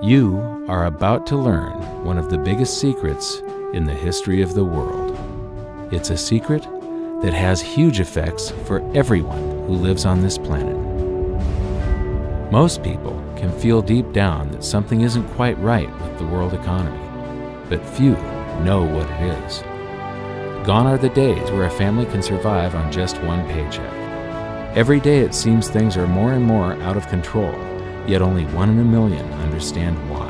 You are about to learn one of the biggest secrets in the history of the world. It's a secret that has huge effects for everyone who lives on this planet. Most people can feel deep down that something isn't quite right with the world economy, but few know what it is. Gone are the days where a family can survive on just one paycheck. Every day it seems things are more and more out of control, yet only 1 in a million understand why.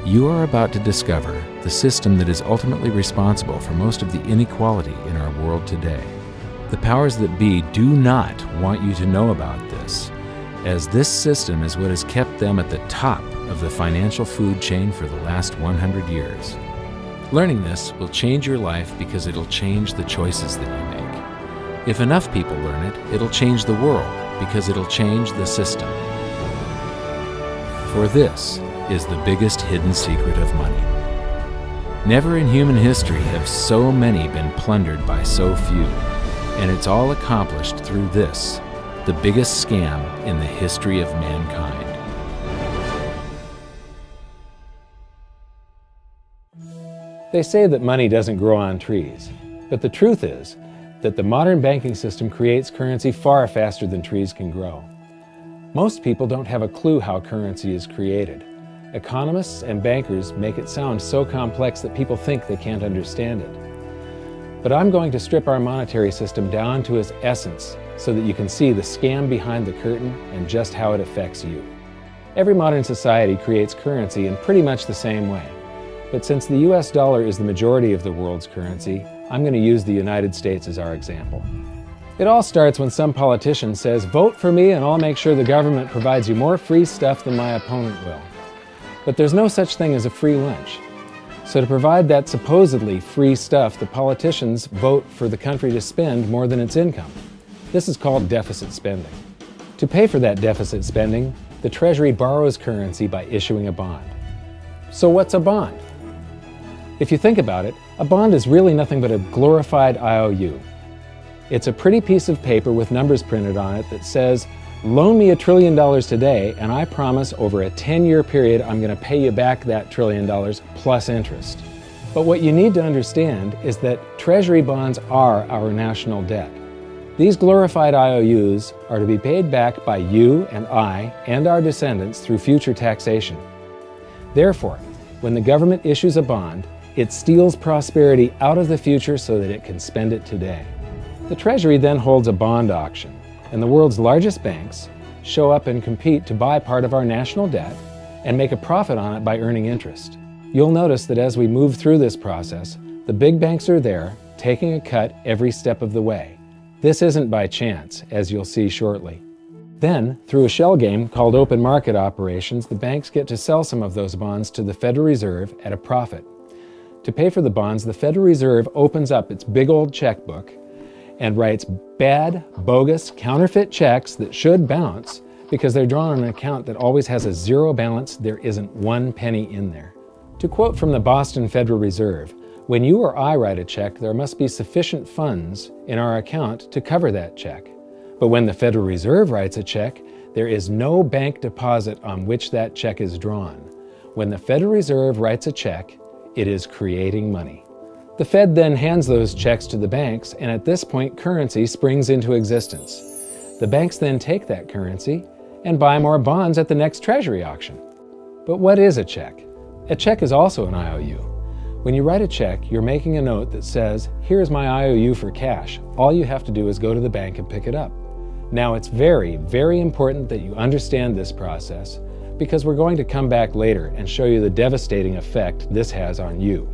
You are about to discover the system that is ultimately responsible for most of the inequality in our world today. The powers that be do not want you to know about this, as this system is what has kept them at the top of the financial food chain for the last 100 years. Learning this will change your life because it'll change the choices that you make. If enough people learn it, it'll change the world because it'll change the system. For this is the biggest hidden secret of money. Never in human history have so many been plundered by so few, and it's all accomplished through this, the biggest scam in the history of mankind. They say that money doesn't grow on trees, but the truth is that the modern banking system creates currency far faster than trees can grow. Most people don't have a clue how currency is created. Economists and bankers make it sound so complex that people think they can't understand it. But I'm going to strip our monetary system down to its essence so that you can see the scam behind the curtain and just how it affects you. Every modern society creates currency in pretty much the same way. But since the US dollar is the majority of the world's currency, I'm going to use the United States as our example. It all starts when some politician says, "Vote for me and I'll make sure the government provides you more free stuff than my opponent will." But there's no such thing as a free lunch. So to provide that supposedly free stuff, the politicians vote for the country to spend more than its income. This is called deficit spending. To pay for that deficit spending, the Treasury borrows currency by issuing a bond. So what's a bond? If you think about it, a bond is really nothing but a glorified IOU. It's a pretty piece of paper with numbers printed on it that says, "Loan me $1 trillion today, and I promise over a 10-year period I'm going to pay you back that $1 trillion plus interest." But what you need to understand is that Treasury bonds are our national debt. These glorified IOUs are to be paid back by you and I and our descendants through future taxation. Therefore, when the government issues a bond, it steals prosperity out of the future so that it can spend it today. The Treasury then holds a bond auction, and the world's largest banks show up and compete to buy part of our national debt and make a profit on it by earning interest. You'll notice that as we move through this process, the big banks are there, taking a cut every step of the way. This isn't by chance, as you'll see shortly. Then, through a shell game called open market operations, the banks get to sell some of those bonds to the Federal Reserve at a profit. To pay for the bonds, the Federal Reserve opens up its big old checkbook and writes bad, bogus, counterfeit checks that should bounce because they're drawn on an account that always has a zero balance. There isn't 1 penny in there. To quote from the Boston Federal Reserve, "When you or I write a check, there must be sufficient funds in our account to cover that check. But when the Federal Reserve writes a check, there is no bank deposit on which that check is drawn. When the Federal Reserve writes a check, it is creating money." The Fed then hands those checks to the banks, and at this point, currency springs into existence. The banks then take that currency and buy more bonds at the next Treasury auction. But what is a check? A check is also an IOU. When you write a check, you're making a note that says, "Here's my IOU for cash. All you have to do is go to the bank and pick it up." Now, it's very, very important that you understand this process because we're going to come back later and show you the devastating effect this has on you.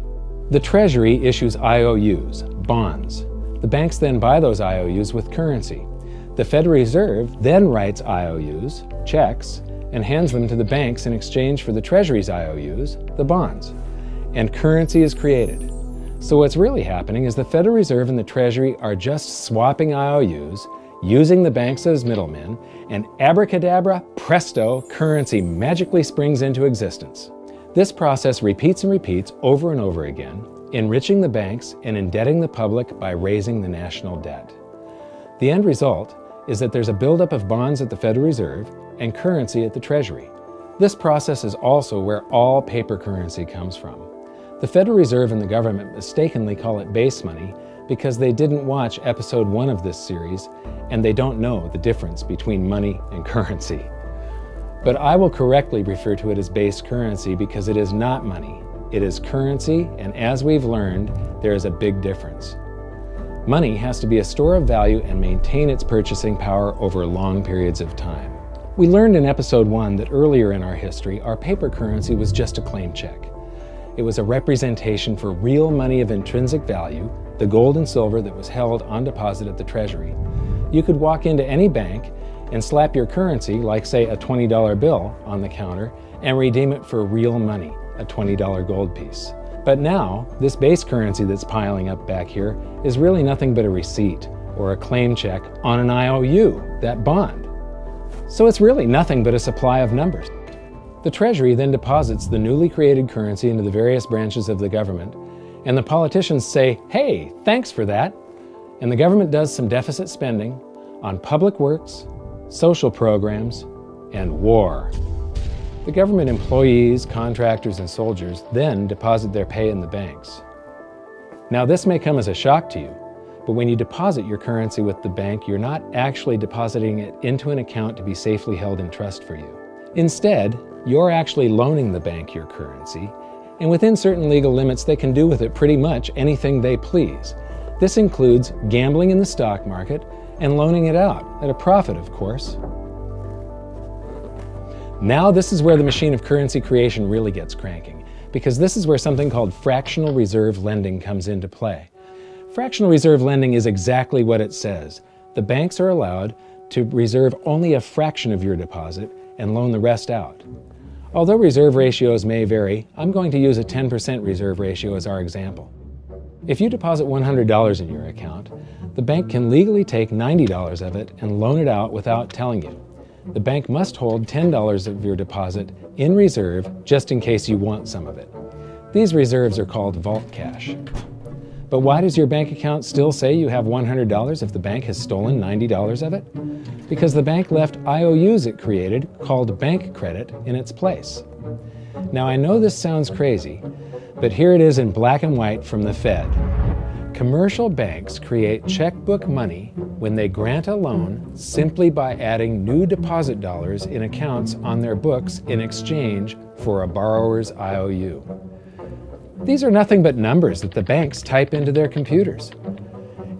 The Treasury issues IOUs, bonds. The banks then buy those IOUs with currency. The Federal Reserve then writes IOUs, checks, and hands them to the banks in exchange for the Treasury's IOUs, the bonds. And currency is created. So what's really happening is the Federal Reserve and the Treasury are just swapping IOUs, using the banks as middlemen, and abracadabra, presto, currency magically springs into existence. This process repeats and repeats over and over again, enriching the banks and indebting the public by raising the national debt. The end result is that there's a buildup of bonds at the Federal Reserve, and currency at the Treasury. This process is also where all paper currency comes from. The Federal Reserve and the government mistakenly call it base money because they didn't watch episode 1 of this series and they don't know the difference between money and currency. But I will correctly refer to it as base currency because it is not money. It is currency, and as we've learned, there is a big difference. Money has to be a store of value and maintain its purchasing power over long periods of time. We learned in episode 1 that earlier in our history, our paper currency was just a claim check. It was a representation for real money of intrinsic value, the gold and silver that was held on deposit at the Treasury. You could walk into any bank and slap your currency, like say a $20 bill, on the counter and redeem it for real money, a $20 gold piece. But now, this base currency that's piling up back here is really nothing but a receipt or a claim check on an IOU, that bond. So it's really nothing but a supply of numbers. The Treasury then deposits the newly created currency into the various branches of the government, and the politicians say, "Hey, thanks for that." And the government does some deficit spending on public works, social programs, and war. The government employees, contractors, and soldiers then deposit their pay in the banks. Now, this may come as a shock to you, but when you deposit your currency with the bank, you're not actually depositing it into an account to be safely held in trust for you. Instead, you're actually loaning the bank your currency, and within certain legal limits, they can do with it pretty much anything they please. This includes gambling in the stock market and loaning it out, at a profit, of course. Now this is where the machine of currency creation really gets cranking, because this is where something called fractional reserve lending comes into play. Fractional reserve lending is exactly what it says. The banks are allowed to reserve only a fraction of your deposit and loan the rest out. Although reserve ratios may vary, I'm going to use a 10% reserve ratio as our example. If you deposit $100 in your account, the bank can legally take $90 of it and loan it out without telling you. The bank must hold $10 of your deposit in reserve just in case you want some of it. These reserves are called vault cash. But why does your bank account still say you have $100 if the bank has stolen $90 of it? Because the bank left IOUs it created, called bank credit, in its place. Now I know this sounds crazy, but here it is in black and white from the Fed. Commercial banks create checkbook money when they grant a loan simply by adding new deposit dollars in accounts on their books in exchange for a borrower's IOU. These are nothing but numbers that the banks type into their computers.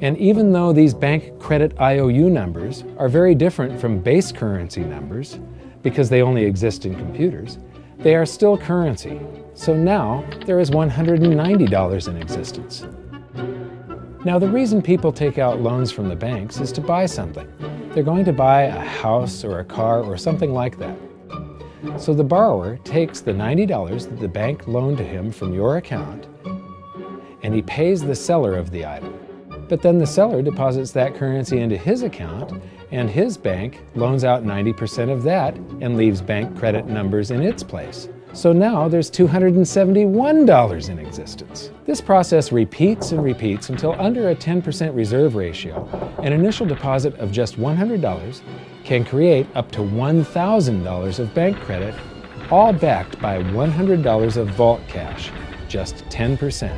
And even though these bank credit IOU numbers are very different from base currency numbers, because they only exist in computers, they are still currency. So now there is $190 in existence. Now, the reason people take out loans from the banks is to buy something. They're going to buy a house or a car or something like that. So the borrower takes the $90 that the bank loaned to him from your account, and he pays the seller of the item. But then the seller deposits that currency into his account, and his bank loans out 90% of that and leaves bank credit numbers in its place. So now there's $271 in existence. This process repeats and repeats until under a 10% reserve ratio, an initial deposit of just $100 can create up to $1,000 of bank credit, all backed by $100 of vault cash, just 10%.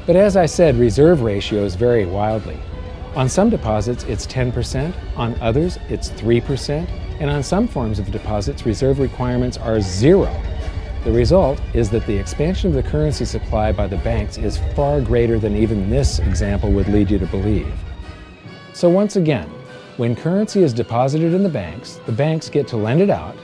But as I said, reserve ratios vary wildly. On some deposits, it's 10%, on others, it's 3%, and on some forms of deposits, reserve requirements are 0. The result is that the expansion of the currency supply by the banks is far greater than even this example would lead you to believe. So once again, when currency is deposited in the banks get to lend it out,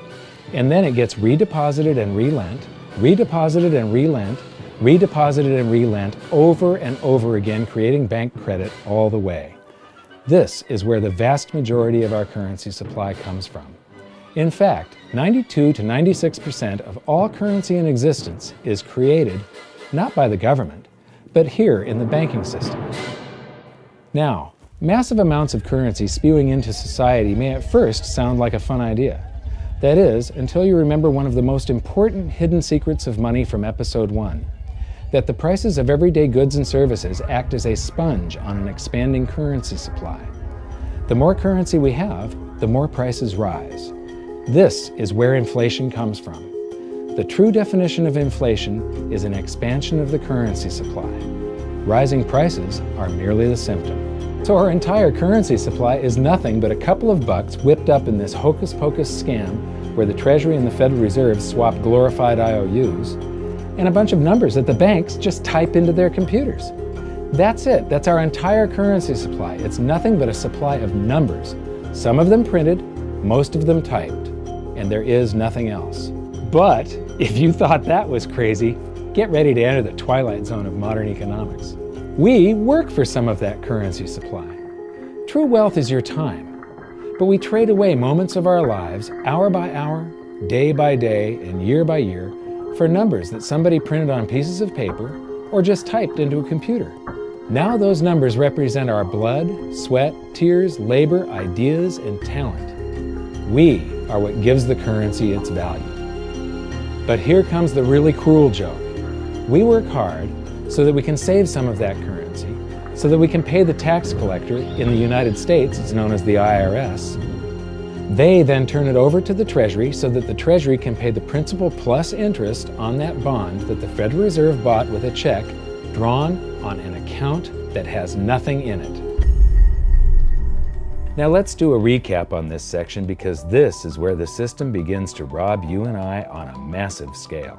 and then it gets redeposited and relent, redeposited and relent, redeposited and relent over and over again, creating bank credit all the way. This is where the vast majority of our currency supply comes from. In fact, 92 to 96% of all currency in existence is created not by the government, but here in the banking system. Now, massive amounts of currency spewing into society may at first sound like a fun idea. That is, until you remember one of the most important hidden secrets of money from episode 1, that the prices of everyday goods and services act as a sponge on an expanding currency supply. The more currency we have, the more prices rise. This is where inflation comes from. The true definition of inflation is an expansion of the currency supply. Rising prices are merely the symptom. So our entire currency supply is nothing but a couple of bucks whipped up in this hocus-pocus scam where the Treasury and the Federal Reserve swap glorified IOUs, and a bunch of numbers that the banks just type into their computers. That's it. That's our entire currency supply. It's nothing but a supply of numbers. Some of them printed, most of them typed, and there is nothing else. But if you thought that was crazy, get ready to enter the twilight zone of modern economics. We work for some of that currency supply. True wealth is your time, but we trade away moments of our lives, hour by hour, day by day, and year by year, for numbers that somebody printed on pieces of paper or just typed into a computer. Now those numbers represent our blood, sweat, tears, labor, ideas, and talent. We are what gives the currency its value. But here comes the really cruel joke. We work hard so that we can save some of that currency, so that we can pay the tax collector. In the United States, it's known as the IRS. They then turn it over to the Treasury so that the Treasury can pay the principal plus interest on that bond that the Federal Reserve bought with a check drawn on an account that has nothing in it. Now let's do a recap on this section, because this is where the system begins to rob you and I on a massive scale.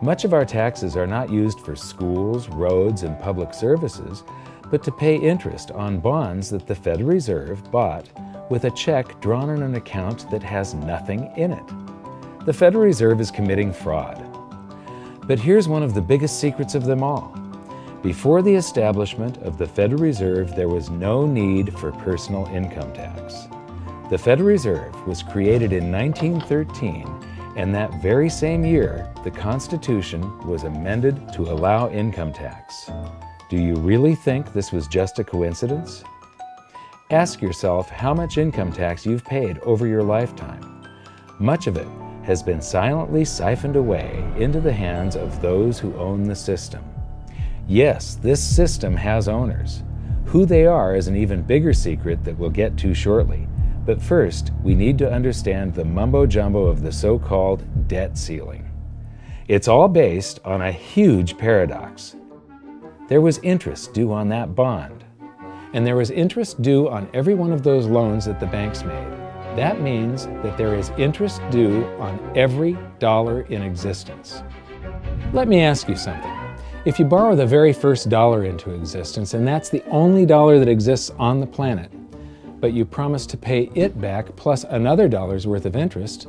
Much of our taxes are not used for schools, roads, and public services, but to pay interest on bonds that the Federal Reserve bought with a check drawn on an account that has nothing in it. The Federal Reserve is committing fraud. But here's one of the biggest secrets of them all. Before the establishment of the Federal Reserve, there was no need for personal income tax. The Federal Reserve was created in 1913, and that very same year, the Constitution was amended to allow income tax. Do you really think this was just a coincidence? Ask yourself how much income tax you've paid over your lifetime. Much of it has been silently siphoned away into the hands of those who own the system. Yes, this system has owners. Who they are is an even bigger secret that we'll get to shortly. But first, we need to understand the mumbo-jumbo of the so-called debt ceiling. It's all based on a huge paradox. There was interest due on that bond, and there was interest due on every one of those loans that the banks made. That means that there is interest due on every dollar in existence. Let me ask you something. If you borrow the very first dollar into existence, and that's the only dollar that exists on the planet, but you promise to pay it back plus another dollar's worth of interest,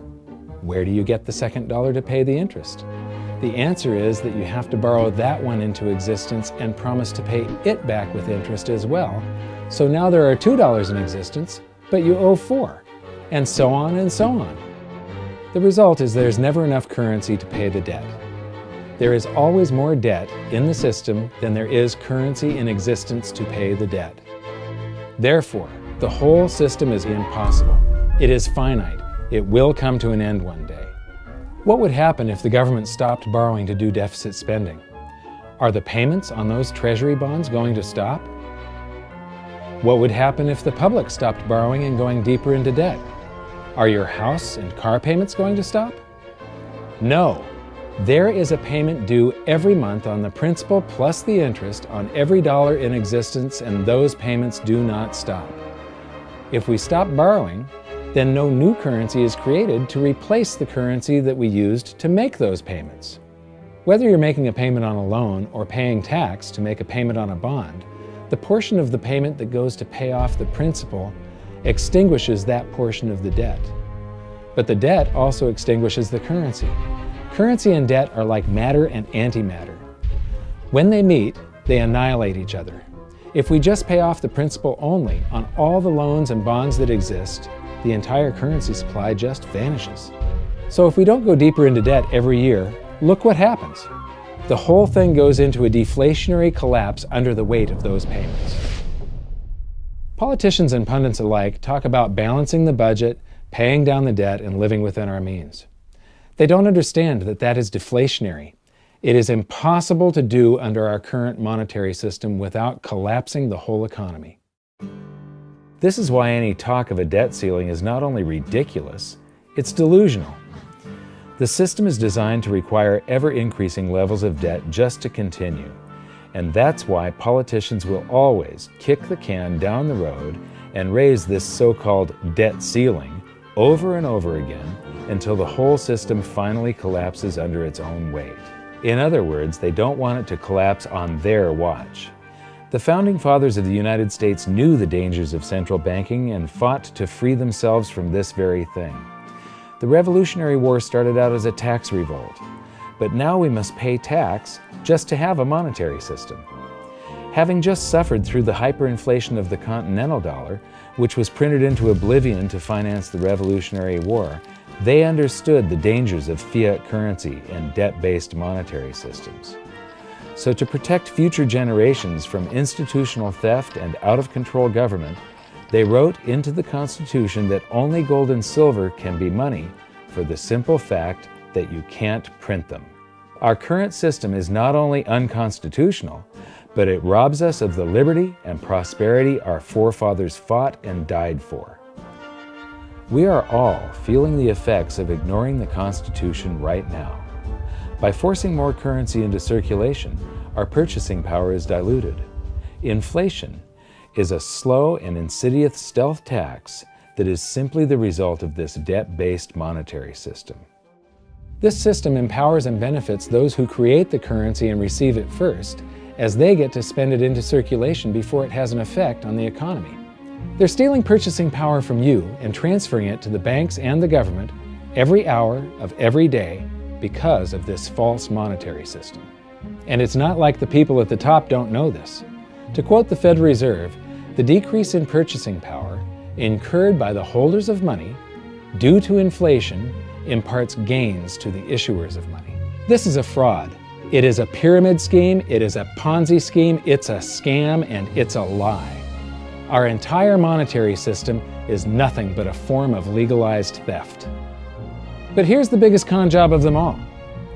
where do you get the second dollar to pay the interest? The answer is that you have to borrow that one into existence and promise to pay it back with interest as well. So now there are $2 in existence, but you owe $4, and so on and so on. The result is there's never enough currency to pay the debt. There is always more debt in the system than there is currency in existence to pay the debt. Therefore, the whole system is impossible. It is finite. It will come to an end one day. What would happen if the government stopped borrowing to do deficit spending? Are the payments on those treasury bonds going to stop? What would happen if the public stopped borrowing and going deeper into debt? Are your house and car payments going to stop? No. There is a payment due every month on the principal plus the interest on every dollar in existence, and those payments do not stop. If we stop borrowing, then no new currency is created to replace the currency that we used to make those payments. Whether you're making a payment on a loan or paying tax to make a payment on a bond, the portion of the payment that goes to pay off the principal extinguishes that portion of the debt. But the debt also extinguishes the currency. Currency and debt are like matter and antimatter. When they meet, they annihilate each other. If we just pay off the principal only on all the loans and bonds that exist, the entire currency supply just vanishes. So if we don't go deeper into debt every year, look what happens. The whole thing goes into a deflationary collapse under the weight of those payments. Politicians and pundits alike talk about balancing the budget, paying down the debt, and living within our means. They don't understand that that is deflationary. It is impossible to do under our current monetary system without collapsing the whole economy. This is why any talk of a debt ceiling is not only ridiculous, It's delusional. The system is designed to require ever-increasing levels of debt just to continue. And that's why politicians will always kick the can down the road and raise this so-called debt ceiling over and over again until the whole system finally collapses under its own weight. In other words, they don't want it to collapse on their watch. The Founding Fathers of the United States knew the dangers of central banking and fought to free themselves from this very thing. The Revolutionary War started out as a tax revolt, but now we must pay tax just to have a monetary system. Having just suffered through the hyperinflation of the continental dollar, which was printed into oblivion to finance the Revolutionary War, they understood the dangers of fiat currency and debt-based monetary systems. So to protect future generations from institutional theft and out-of-control government, they wrote into the Constitution that only gold and silver can be money for the simple fact that you can't print them. Our current system is not only unconstitutional, but it robs us of the liberty and prosperity our forefathers fought and died for. We are all feeling the effects of ignoring the Constitution right now. By forcing more currency into circulation, our purchasing power is diluted. Inflation is a slow and insidious stealth tax that is simply the result of this debt-based monetary system. This system empowers and benefits those who create the currency and receive it first, as they get to spend it into circulation before it has an effect on the economy. They're stealing purchasing power from you and transferring it to the banks and the government every hour of every day because of this false monetary system. And it's not like the people at the top don't know this. To quote the Federal Reserve, the decrease in purchasing power incurred by the holders of money due to inflation imparts gains to the issuers of money. This is a fraud. It is a pyramid scheme, it is a Ponzi scheme, it's a scam, and it's a lie. Our entire monetary system is nothing but a form of legalized theft. But here's the biggest con job of them all.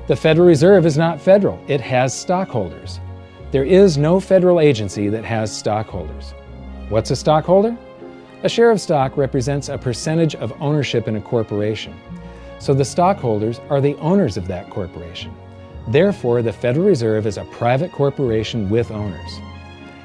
The Federal Reserve is not federal, it has stockholders. There is no federal agency that has stockholders. What's a stockholder? A share of stock represents a percentage of ownership in a corporation. So the stockholders are the owners of that corporation. Therefore, the Federal Reserve is a private corporation with owners.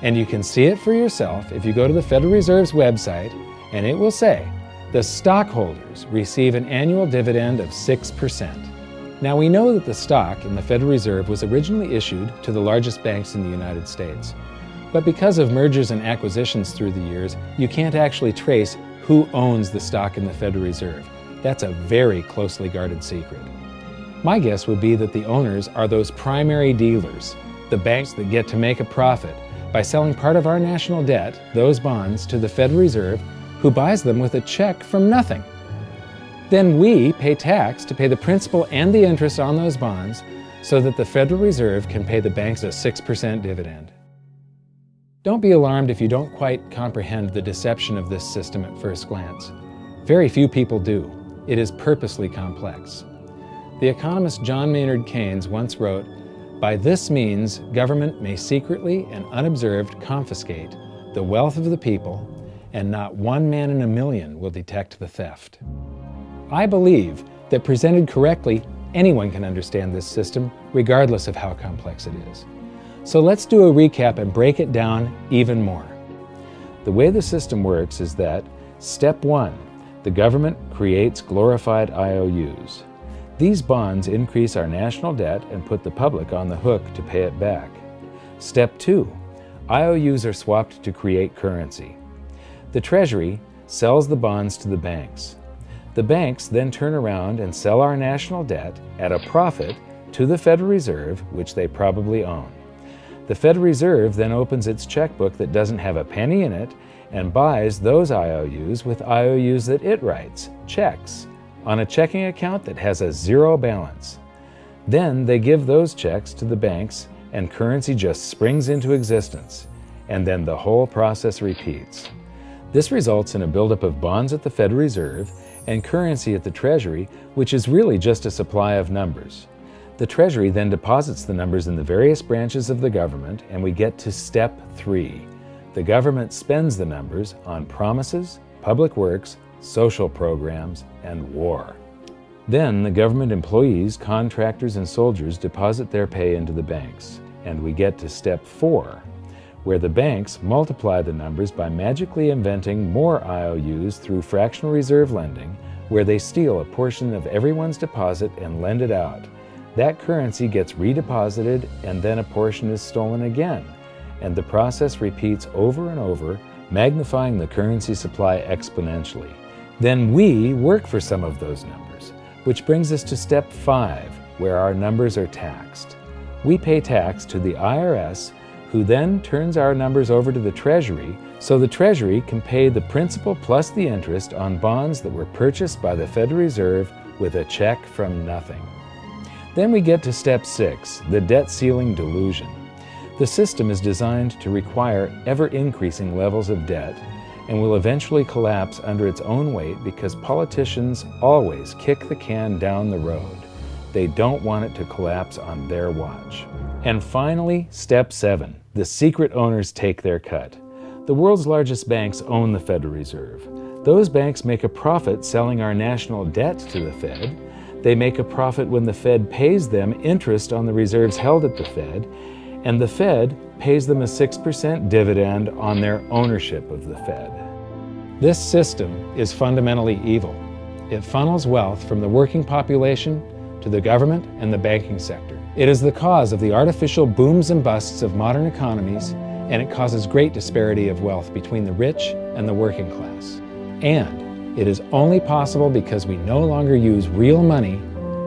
And you can see it for yourself if you go to the Federal Reserve's website, and it will say, the stockholders receive an annual dividend of 6%. Now we know that the stock in the Federal Reserve was originally issued to the largest banks in the United States. But because of mergers and acquisitions through the years, you can't actually trace who owns the stock in the Federal Reserve. That's a very closely guarded secret. My guess would be that the owners are those primary dealers, the banks that get to make a profit by selling part of our national debt, those bonds, to the Federal Reserve, who buys them with a check from nothing. Then we pay tax to pay the principal and the interest on those bonds so that the Federal Reserve can pay the banks a 6% dividend. Don't be alarmed if you don't quite comprehend the deception of this system at first glance. Very few people do. It is purposely complex. The economist John Maynard Keynes once wrote, "By this means, government may secretly and unobserved confiscate the wealth of the people, and not one man in a million will detect the theft." I believe that presented correctly, anyone can understand this system, regardless of how complex it is. So let's do a recap and break it down even more. The way the system works is that, step 1, the government creates glorified IOUs. These bonds increase our national debt and put the public on the hook to pay it back. Step 2, IOUs are swapped to create currency. The Treasury sells the bonds to the banks. The banks then turn around and sell our national debt at a profit to the Federal Reserve, which they probably own. The Federal Reserve then opens its checkbook that doesn't have a penny in it and buys those IOUs with IOUs that it writes, checks, on a checking account that has a zero balance. Then they give those checks to the banks and currency just springs into existence, and then the whole process repeats. This results in a buildup of bonds at the Federal Reserve and currency at the Treasury, which is really just a supply of numbers. The Treasury then deposits the numbers in the various branches of the government, and we get to step 3. The government spends the numbers on promises, public works, social programs, and war. Then the government employees, contractors, and soldiers deposit their pay into the banks. And we get to step 4, where the banks multiply the numbers by magically inventing more IOUs through fractional reserve lending, where they steal a portion of everyone's deposit and lend it out. That currency gets redeposited, and then a portion is stolen again. And the process repeats over and over, magnifying the currency supply exponentially. Then we work for some of those numbers, which brings us to step 5, where our numbers are taxed. We pay tax to the IRS, who then turns our numbers over to the Treasury, so the Treasury can pay the principal plus the interest on bonds that were purchased by the Federal Reserve with a check from nothing. Then we get to step 6, the debt ceiling delusion. The system is designed to require ever-increasing levels of debt and will eventually collapse under its own weight because politicians always kick the can down the road. They don't want it to collapse on their watch. And finally, step 7, the secret owners take their cut. The world's largest banks own the Federal Reserve. Those banks make a profit selling our national debt to the Fed. They make a profit when the Fed pays them interest on the reserves held at the Fed, and the Fed pays them a 6% dividend on their ownership of the Fed. This system is fundamentally evil. It funnels wealth from the working population to the government and the banking sector. It is the cause of the artificial booms and busts of modern economies, and it causes great disparity of wealth between the rich and the working class. And it is only possible because we no longer use real money,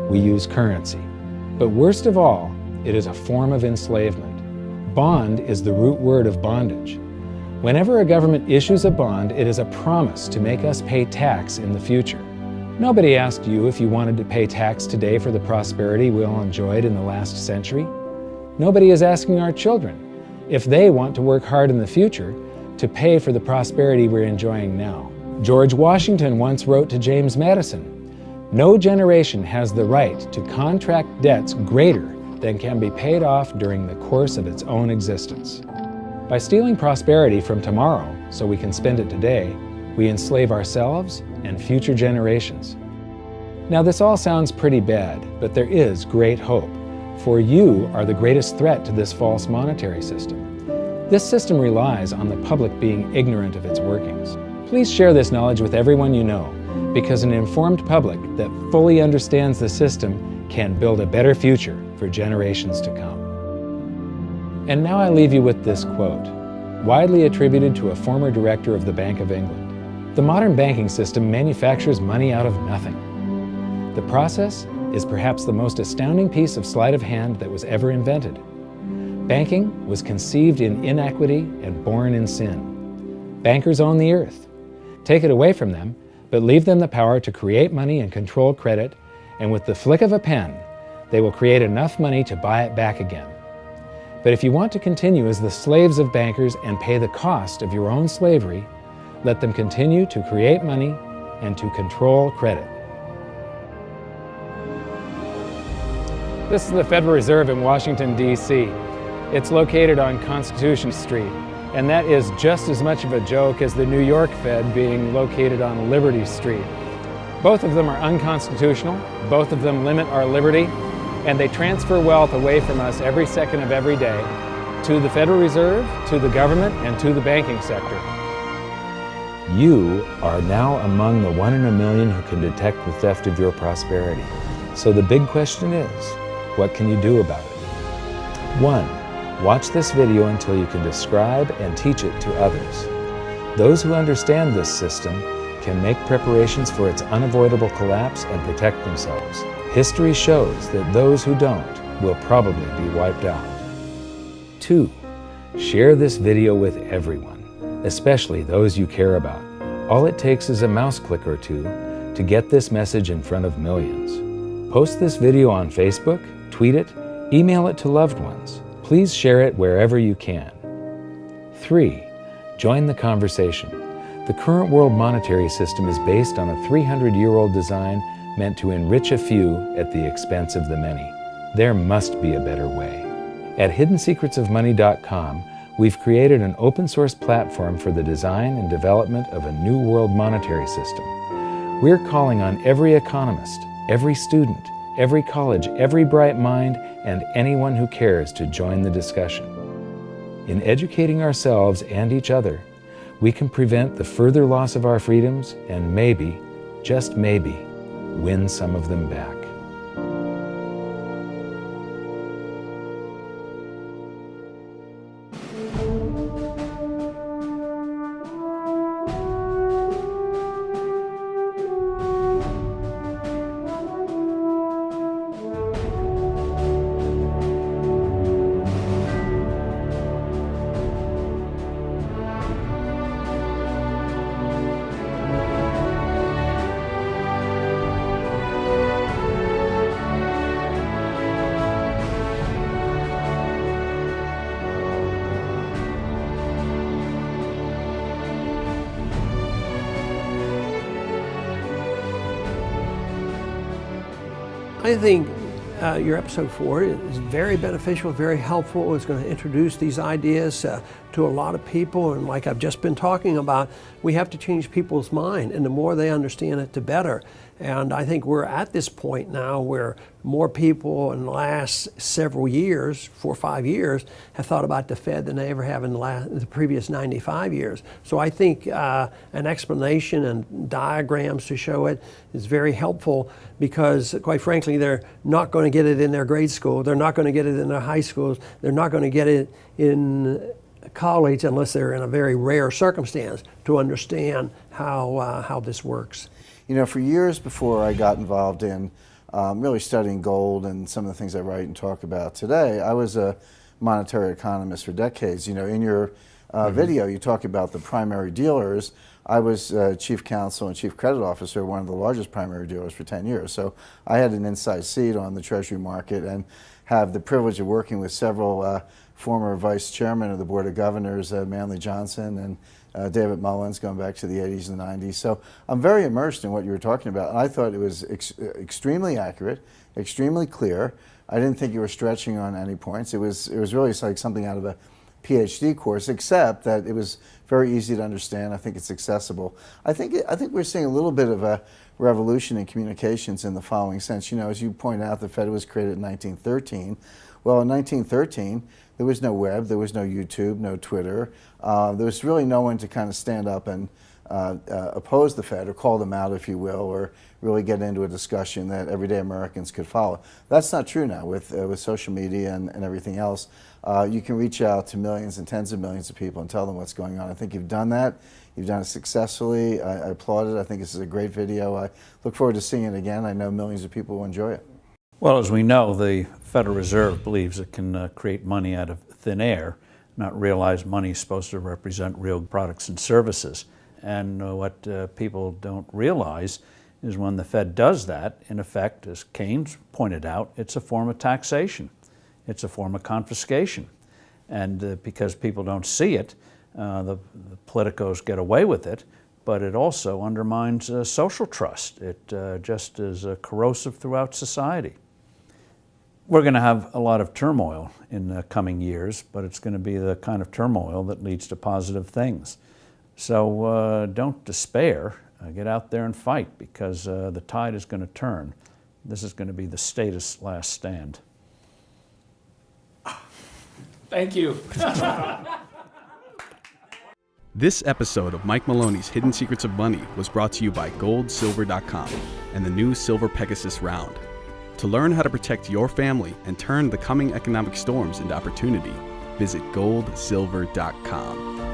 we use currency. But worst of all, it is a form of enslavement. Bond is the root word of bondage. Whenever a government issues a bond, it is a promise to make us pay tax in the future. Nobody asked you if you wanted to pay tax today for the prosperity we all enjoyed in the last century. Nobody is asking our children if they want to work hard in the future to pay for the prosperity we're enjoying now. George Washington once wrote to James Madison, "No generation has the right to contract debts greater than can be paid off during the course of its own existence." By stealing prosperity from tomorrow so we can spend it today, we enslave ourselves and future generations. Now this all sounds pretty bad, but there is great hope, for you are the greatest threat to this false monetary system. This system relies on the public being ignorant of its workings. Please share this knowledge with everyone you know, because an informed public that fully understands the system can build a better future for generations to come. And now I leave you with this quote, widely attributed to a former director of the Bank of England. The modern banking system manufactures money out of nothing. The process is perhaps the most astounding piece of sleight of hand that was ever invented. Banking was conceived in inequity and born in sin. Bankers own the earth. Take it away from them, but leave them the power to create money and control credit, and with the flick of a pen, they will create enough money to buy it back again. But if you want to continue as the slaves of bankers and pay the cost of your own slavery, let them continue to create money and to control credit. This is the Federal Reserve in Washington, D.C. It's located on Constitution Street, and that is just as much of a joke as the New York Fed being located on Liberty Street. Both of them are unconstitutional, both of them limit our liberty, and they transfer wealth away from us every second of every day to the Federal Reserve, to the government, and to the banking sector. You are now among the 1 in a million who can detect the theft of your prosperity. So the big question is, what can you do about it? 1. Watch this video until you can describe and teach it to others. Those who understand this system can make preparations for its unavoidable collapse and protect themselves. History shows that those who don't will probably be wiped out. 2. Share this video with everyone, especially those you care about. All it takes is a mouse click or two to get this message in front of millions. Post this video on Facebook, tweet it, email it to loved ones. Please share it wherever you can. 3. Join the conversation. The current world monetary system is based on a 300-year-old design meant to enrich a few at the expense of the many. There must be a better way. At hiddensecretsofmoney.com, we've created an open-source platform for the design and development of a new world monetary system. We're calling on every economist, every student, every college, every bright mind, and anyone who cares to join the discussion. In educating ourselves and each other, we can prevent the further loss of our freedoms and maybe, just maybe, win some of them back. I think your episode 4 is very beneficial, very helpful. It's going to introduce these ideas to a lot of people, and like I've just been talking about, we have to change people's mind, and the more they understand it, the better. And I think we're at this point now where more people in the last several years, 4 or 5 years, have thought about the Fed than they ever have in the previous 95 years. So I think an explanation and diagrams to show it is very helpful, because quite frankly, they're not going to get it in their grade school. They're not going to get it in their high schools. They're not going to get it in college unless they're in a very rare circumstance to understand how this works. You know, for years before I got involved in really studying gold and some of the things I write and talk about today, I was a monetary economist for decades. You know, in your video, you talk about the primary dealers. I was chief counsel and chief credit officer, one of the largest primary dealers for 10 years. So I had an inside seat on the Treasury market and have the privilege of working with several former vice chairmen of the Board of Governors, Manley Johnson and David Mullins, going back to the 80s and 90s. So I'm very immersed in what you were talking about. And I thought it was extremely accurate, extremely clear. I didn't think you were stretching on any points. It was really like something out of a PhD course, except that it was very easy to understand. I think it's accessible. I think we're seeing a little bit of a revolution in communications in the following sense. You know, as you point out, the Fed was created in 1913. Well, in 1913, there was no web, there was no YouTube, no Twitter. There was really no one to kind of stand up and oppose the Fed or call them out, if you will, or really get into a discussion that everyday Americans could follow. That's not true now with social media and everything else. You can reach out to millions and tens of millions of people and tell them what's going on. I think you've done that. You've done it successfully. I applaud it. I think this is a great video. I look forward to seeing it again. I know millions of people will enjoy it. Well, as we know, the Federal Reserve believes it can create money out of thin air, not realize money is supposed to represent real products and services. And what people don't realize is when the Fed does that, in effect, as Keynes pointed out, it's a form of taxation. It's a form of confiscation. And because people don't see it, the politicos get away with it, but it also undermines social trust. It just is corrosive throughout society. We're going to have a lot of turmoil in the coming years, but it's going to be the kind of turmoil that leads to positive things. So don't despair. Get out there and fight, because the tide is going to turn. This is going to be the statist's last stand. Thank you. This episode of Mike Maloney's Hidden Secrets of Money was brought to you by GoldSilver.com and the new Silver Pegasus Round. To learn how to protect your family and turn the coming economic storms into opportunity, visit GoldSilver.com.